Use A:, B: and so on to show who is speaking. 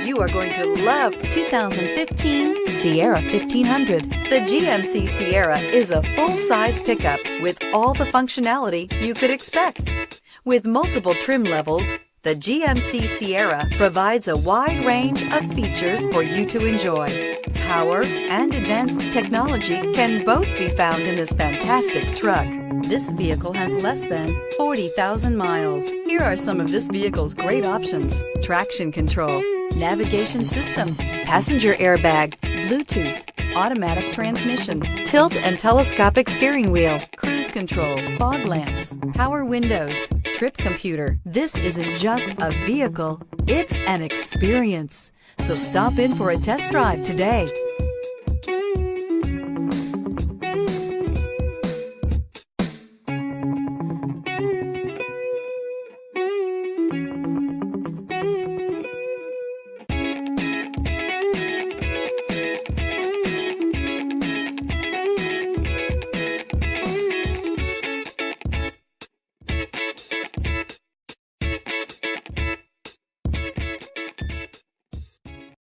A: You are going to love 2015 Sierra 1500. The GMC Sierra is a full-size pickup with all the functionality you could expect. With multiple trim levels, the GMC Sierra provides a wide range of features for you to enjoy. Power and advanced technology can both be found in this fantastic truck. This vehicle has less than 40,000 miles. Here are some of this vehicle's great options: traction control, navigation system, passenger airbag, Bluetooth, automatic transmission, tilt and telescopic steering wheel, cruise control, fog lamps, power windows, trip computer. This isn't just a vehicle, it's an experience. So stop in for a test drive today.